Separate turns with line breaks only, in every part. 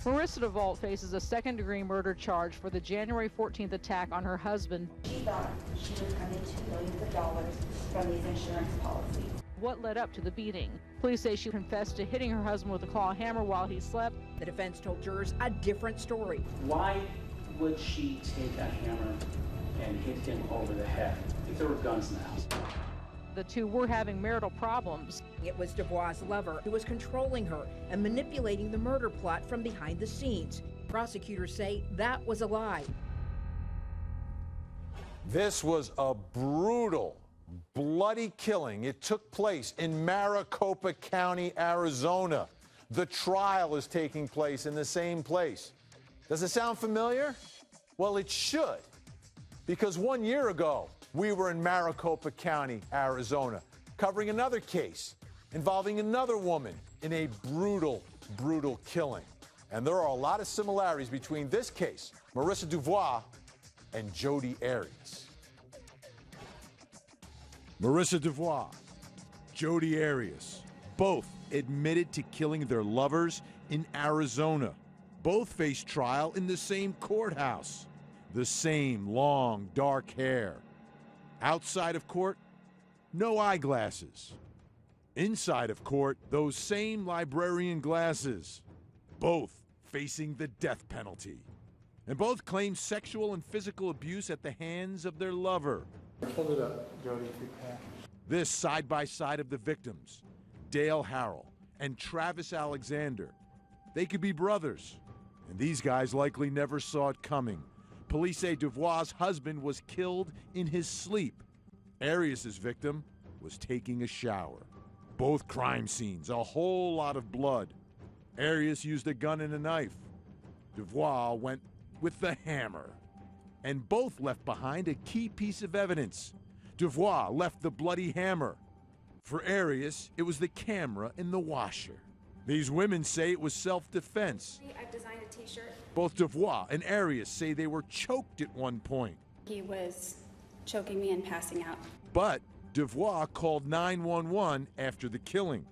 Marissa Devault faces a second-degree murder charge for the January 14th attack on her husband.
She thought she was going to get millions of dollars from these insurance policies.
What led up to the beating? Police say she confessed to hitting her husband with a claw hammer while he slept.
The defense told jurors a different story.
Why would she take a hammer and hit him over the head if there were guns in the house?
The two were having marital problems.
It was Devois' lover who was controlling her and manipulating the murder plot from behind the scenes. Prosecutors say that was a lie.
This was a brutal, bloody killing. It took place in Maricopa County, Arizona. The trial is taking place in the same place. Does it sound familiar? Well, it should, because 1 year ago, we were in Maricopa County, Arizona, covering another case involving another woman in a brutal, brutal killing. And there are a lot of similarities between this case, Marissa Devault, and Jodi Arias. Marissa Devault, Jodi Arias, both admitted to killing their lovers in Arizona. Both faced trial in the same courthouse. The same long, dark hair. Outside of court, no eyeglasses. Inside of court, those same librarian glasses. Both facing the death penalty. And both claim sexual and physical abuse at the hands of their lover.
Hold it up, Jodi, if you can.
This side by side of the victims, Dale Harrell and Travis Alexander. They could be brothers, and these guys likely never saw it coming. Police say Devois' husband was killed in his sleep. Arias' victim was taking a shower. Both crime scenes, a whole lot of blood. Arias used a gun and a knife. Devois went with the hammer. And both left behind a key piece of evidence. Devois left the bloody hammer. For Arias, it was the camera in the washer. These women say it was self-defense.
I've designed a t-shirt.
Both Devois and Arias say they were choked at one point.
He was choking me and passing out.
But Devois called 911 after the killing.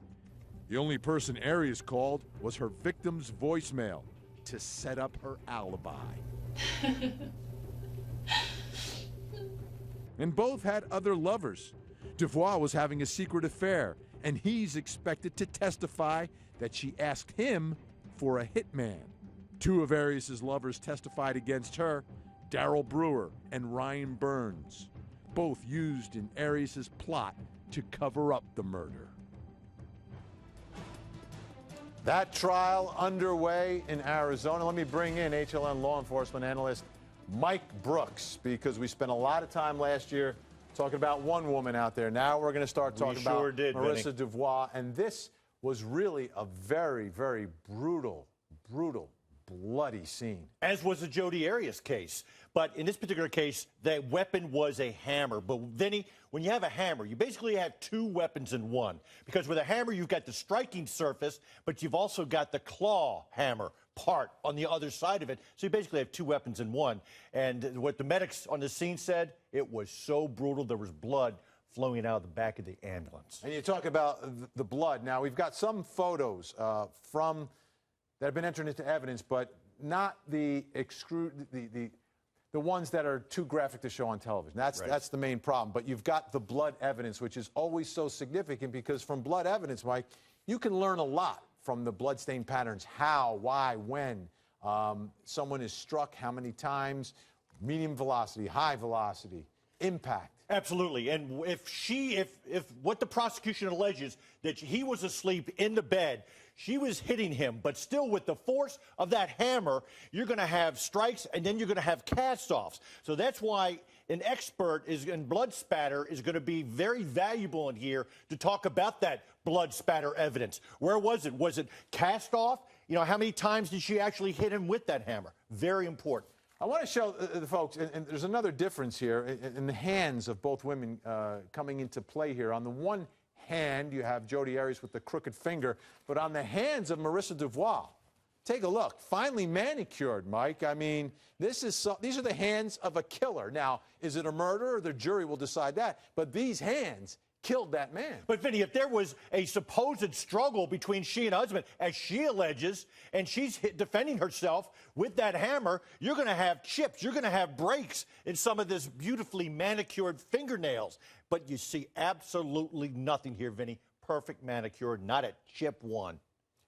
The only person Arias called was her victim's voicemail to set up her alibi. And both had other lovers. Devois was having a secret affair, and he's expected to testify that she asked him for a hitman. Two of Arias' lovers testified against her, Darryl Brewer and Ryan Burns, both used in Arias' plot to cover up the murder. That trial underway in Arizona. Let me bring in HLN law enforcement analyst Mike Brooks, because we spent a lot of time last year talking about one woman out there. Now we're going to start talking about Marissa Devault, and this was really a very, very brutal, bloody scene.
As was the Jodi Arias case. But in this particular case, the weapon was a hammer. But, Vinny, when you have a hammer, you basically have two weapons in one. Because with a hammer, you've got the striking surface, but you've also got the claw hammer part on the other side of it. So you basically have two weapons in one. And what the medics on the scene said, it was so brutal, there was blood flowing out of the back of the ambulance.
And you talk about the blood. Now, we've got some photos that have been entered into evidence, but not the ones that are too graphic to show on television. That's the main problem. But you've got the blood evidence, which is always so significant, because from blood evidence, Mike, you can learn a lot from the bloodstain patterns: how, why, when someone is struck, how many times, medium velocity, high velocity, impact.
Absolutely. And if what the prosecution alleges, that he was asleep in the bed, she was hitting him, but still with the force of that hammer, you're going to have strikes, and then you're going to have cast-offs. So that's why an expert in blood spatter is going to be very valuable in here to talk about that blood spatter evidence. Where was it? Was it cast off? You know, how many times did she actually hit him with that hammer? Very important.
I want to show the folks, and there's another difference here in the hands of both women coming into play here. On the one hand, you have Jodi Arias with the crooked finger, but on the hands of Marissa Devault, take a look. Finely manicured, Mike. I mean, these are the hands of a killer. Now, is it a murder? The jury will decide that. But these hands killed that man.
But, Vinny, if there was a supposed struggle between she and husband, as she alleges, and she's defending herself with that hammer, you're going to have chips. You're going to have breaks in some of this beautifully manicured fingernails. But you see absolutely nothing here, Vinny. Perfect manicured, not a chip one.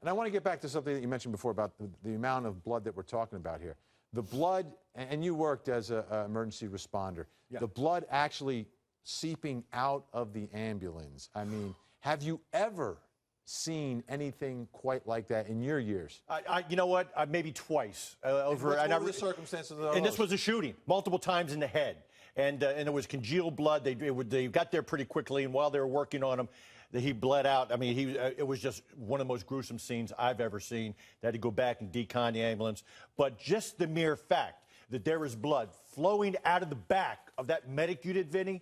And I want to get back to something that you mentioned before about the amount of blood that we're talking about here. The blood, and you worked as an emergency responder, the blood actually seeping out of the ambulance. I mean, have you ever seen anything quite like that in your years?
You know what? Maybe twice.
What were the circumstances of those?
And this was a shooting, multiple times in the head. And it was congealed blood. They got there pretty quickly, and while they were working on him, he bled out. I mean, it was just one of the most gruesome scenes I've ever seen. They had to go back and decon the ambulance. But just the mere fact that there is blood flowing out of the back of that medic unit, Vinny,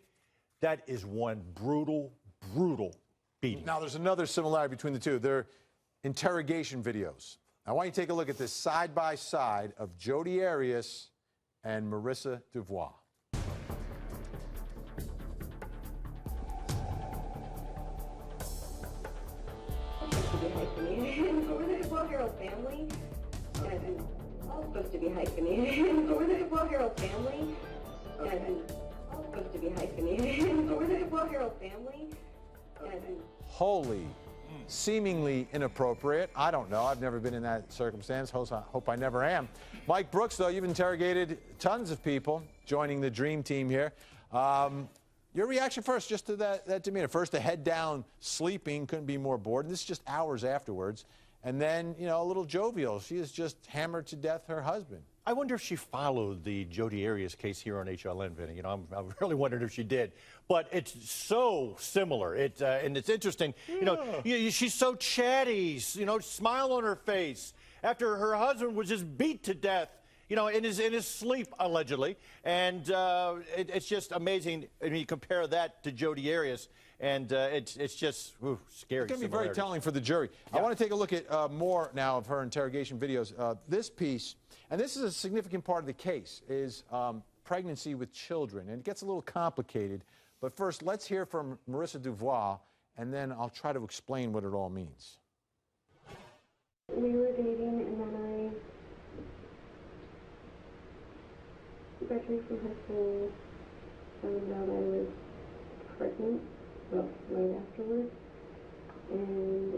that is one brutal, brutal beating.
Now, there's another similarity between the two. They're interrogation videos. I want you to take a look at this side-by-side of Jodi Arias and Marissa Devault.
We're the Devault Harrell family, and all supposed to be hyphenated. We're the Devault Harrell family, and all supposed to be hyphenated. We're the Devault Harrell family, and
Holy, seemingly inappropriate. I don't know. I've never been in that circumstance. Hope I never am. Mike Brooks, though, you've interrogated tons of people joining the dream team here. Your reaction first, just to that demeanor. First, the head down, sleeping, couldn't be more bored. And this is just hours afterwards. And then, you know, a little jovial. She has just hammered to death her husband.
I wonder if she followed the Jodi Arias case here on HLN, Vinny. You know, I'm really wondering if she did. But it's so similar. And it's interesting. Yeah. You know, she's so chatty. You know, smile on her face after her husband was just beat to death. You know, in his sleep, allegedly. And it's just amazing. I mean, you compare that to Jodi Arias, and it's just scary.
It's going to be very telling for the jury. Yeah. I want to take a look at more now of her interrogation videos. This piece, and this is a significant part of the case, is pregnancy with children. And it gets a little complicated. But first, let's hear from Marissa Devault, and then I'll try to explain what it all means.
we were dating, and then I graduated from high school, found out I was pregnant, well, right afterwards, and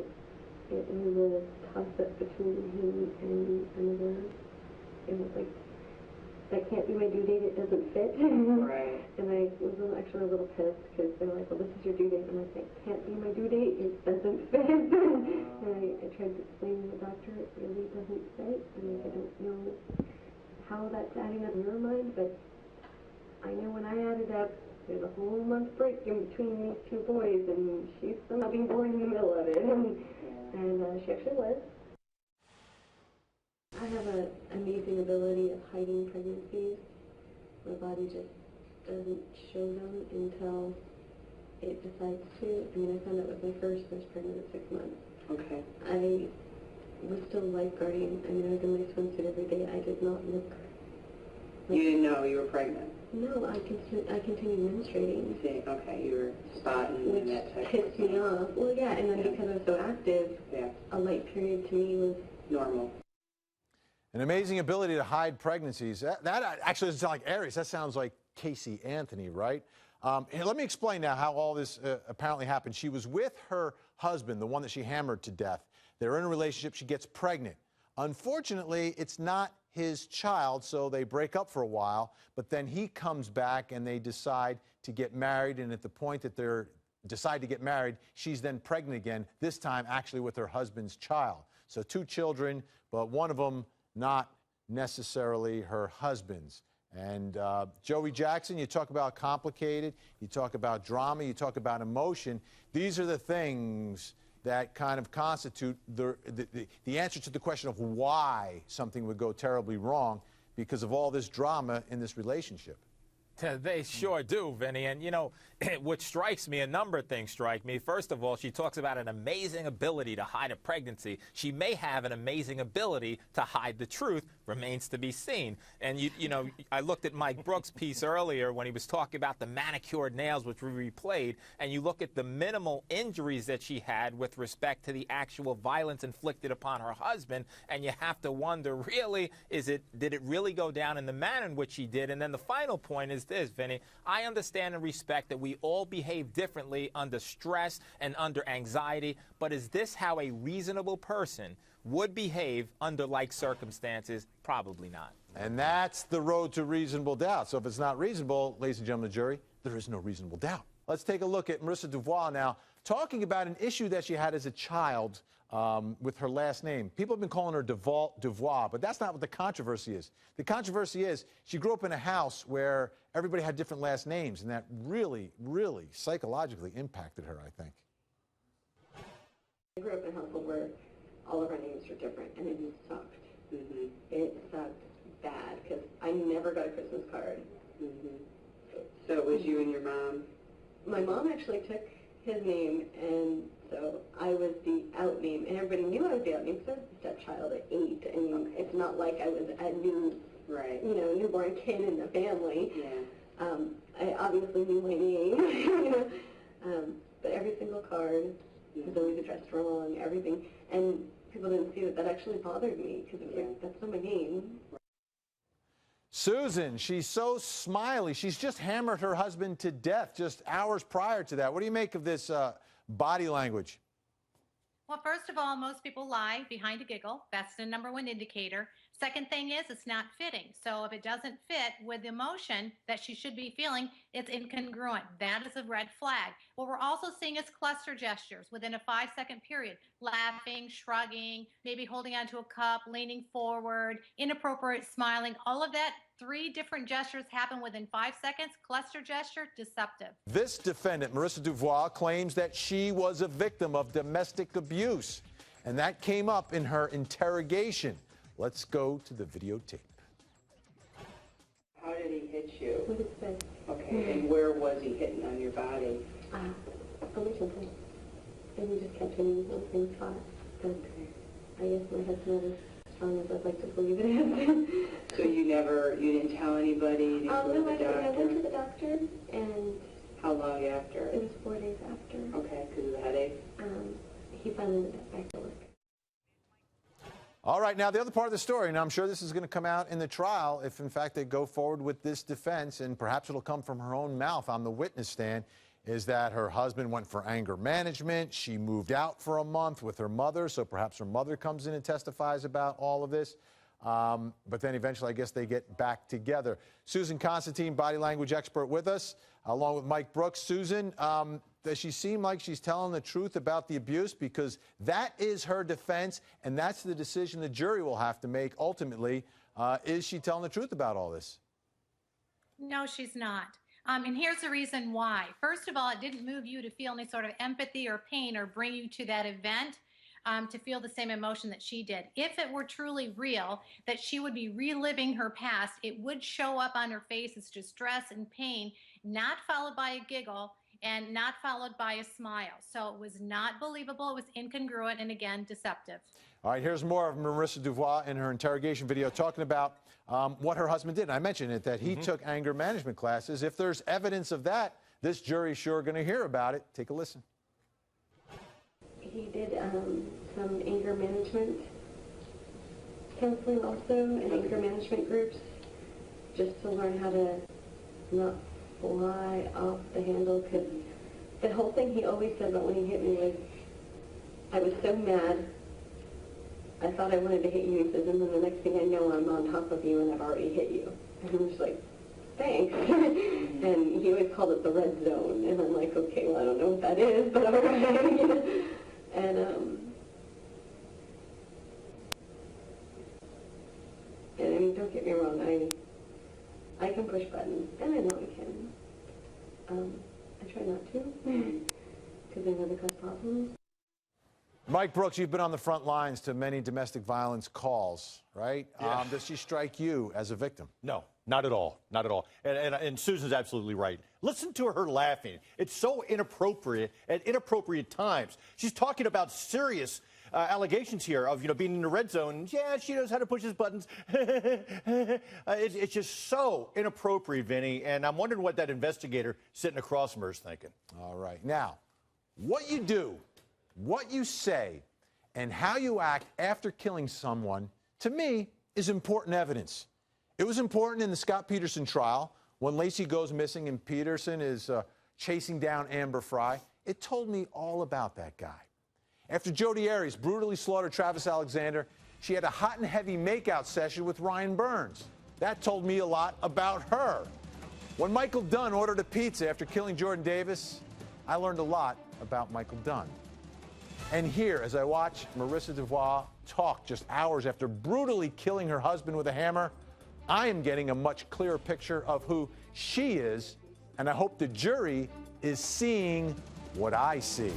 it was a toss-up between him and another. It was like, that can't be my due date, it doesn't fit.
Right.
And I was actually a little pissed, because they were like, well, this is your due date. And I was like, can't be my due date, it doesn't fit. And I tried to explain to the doctor, it really doesn't fit. And I don't know how that's adding up in her mind, but I know when I added up, there's a whole month break in between these two boys, and she's somehow being born in the middle of it. And she actually was. I have an amazing ability of hiding pregnancies. My body just doesn't show them until it decides to. I mean, I found out with my first, I was pregnant at 6 months.
Okay.
I was still lifeguarding. I mean, I was in my swimsuit every day. I did not look like...
You didn't know you were pregnant?
No, I continued menstruating.
See, okay, you were spotting
Which
and that type
pissed me off. Well, yeah, and then because I was so active, a light period to me was...
normal.
An amazing ability to hide pregnancies. That actually doesn't sound like Aries. That sounds like Casey Anthony, right? Here, let me explain now how all this apparently happened. She was with her husband, the one that she hammered to death. They're in a relationship. She gets pregnant. Unfortunately, it's not his child, so they break up for a while. But then he comes back, and they decide to get married. And at the point that they decide to get married, she's then pregnant again, this time actually with her husband's child. So 2 children, but one of them not necessarily her husband's. And Joey Jackson, you talk about complicated, you talk about drama, you talk about emotion. These are the things that kind of constitute the answer to the question of why something would go terribly wrong because of all this drama in this relationship.
They sure do, Vinny. And, you know, what strikes me, a number of things strike me. First of all, she talks about an amazing ability to hide a pregnancy. She may have an amazing ability to hide the truth. Remains to be seen. And, you know, I looked at Mike Brooks' piece earlier when he was talking about the manicured nails, which we replayed, and you look at the minimal injuries that she had with respect to the actual violence inflicted upon her husband, and you have to wonder, really, did it really go down in the manner in which she did? And then the final point is this, Vinny. I understand and respect that we all behave differently under stress and under anxiety, but is this how a reasonable person would behave under like circumstances? Probably not.
And that's the road to reasonable doubt. So if it's not reasonable, ladies and gentlemen of the jury, there is no reasonable doubt. Let's take a look at Marissa Devault now, talking about an issue that she had as a child with her last name. People have been calling her Devault, but that's not what the controversy is. The controversy is she grew up in a house where everybody had different last names, and that really, really psychologically impacted her, I think.
I grew up in a household where all of our names were different, and it sucked. It sucked bad, because I never got a Christmas card.
So it was you and your mom?
My mom actually took his name, and so I was the out name, and everybody knew I was the out name because I was the stepchild at 8. I mean, it's not like I was a new, newborn kid in the family. I obviously knew my name, but every single card was always addressed wrong, everything, and people didn't see that that actually bothered me because it was like, that's not my name.
Susan, she's so smiley. She's just hammered her husband to death just hours prior to that. What do you make of this body language?
Well, first of all, most people lie behind a giggle. That's the #1 indicator. Second thing is it's not fitting. So if it doesn't fit with the emotion that she should be feeling, it's incongruent. That is a red flag. What we're also seeing is cluster gestures within a 5-second period. Laughing, shrugging, maybe holding onto a cup, leaning forward, inappropriate smiling. All of that, 3 different gestures happen within 5 seconds. Cluster gesture, deceptive.
This defendant, Marissa Devault, claims that she was a victim of domestic abuse, and that came up in her interrogation. Let's go to the videotape.
How did he hit you?
With his fist.
Okay, and where was he hitting on your body?
On my temple. And he just kept hitting me on the same spot. But I guess my head's not as strong as I'd like to believe it is.
So you didn't tell anybody? You didn't go to the doctor?
I went to the doctor, and...
How long after?
It was 4 days after.
Okay, because of the headache?
He finally went back to work.
All right, now the other part of the story, and I'm sure this is going to come out in the trial if, in fact, they go forward with this defense, and perhaps it'll come from her own mouth on the witness stand, is that her husband went for anger management. She moved out for a month with her mother, so perhaps her mother comes in and testifies about all of this. But then eventually, I guess they get back together. Susan Constantine, body language expert with us, along with Mike Brooks. Susan, does she seem like she's telling the truth about the abuse? Because that is her defense, and that's the decision the jury will have to make ultimately. Is she telling the truth about all this?
No, she's not. And here's the reason why. First of all, it didn't move you to feel any sort of empathy or pain or bring you to that event to feel the same emotion that she did. If it were truly real, that she would be reliving her past, it would show up on her face as distress and pain, not followed by a giggle and not followed by a smile. So it was not believable, it was incongruent, and again, deceptive.
All right, here's more of Marissa Devault in her interrogation video talking about what her husband did. And I mentioned it, that he took anger management classes. If there's evidence of that, this jury's sure going to hear about it. Take a listen.
He did some anger management counseling also, and anger management groups, just to learn how to not fly off the handle, because the whole thing he always said about when he hit me was, I was so mad, I thought I wanted to hit you, he says, and then the next thing I know, I'm on top of you and I've already hit you. And I'm just like, thanks. And he always called it the red zone, and I'm like, okay, well, I don't know what that is, but all right. And I mean, don't get me wrong, I can push buttons, and I know I can. I try not to, because they never cause problems.
Mike Brooks, you've been on the front lines to many domestic violence calls, right?
Yeah.
Does she strike you as a victim?
No, not at all. Not at all. And Susan's absolutely right. Listen to her laughing. It's so inappropriate at inappropriate times. She's talking about serious allegations here of, being in the red zone. Yeah, she knows how to push his buttons. It's just so inappropriate, Vinny. And I'm wondering what that investigator sitting across from her is thinking.
All right. Now, what you do, what you say, and how you act after killing someone, to me, is important evidence. It was important in the Scott Peterson trial when Lacey goes missing and Peterson is chasing down Amber Fry. It told me all about that guy. After Jodi Arias brutally slaughtered Travis Alexander, she had a hot and heavy makeout session with Ryan Burns. That told me a lot about her. When Michael Dunn ordered a pizza after killing Jordan Davis, I learned a lot about Michael Dunn. And here, as I watch Marissa Devault talk just hours after brutally killing her husband with a hammer, I am getting a much clearer picture of who she is, and I hope the jury is seeing what I see.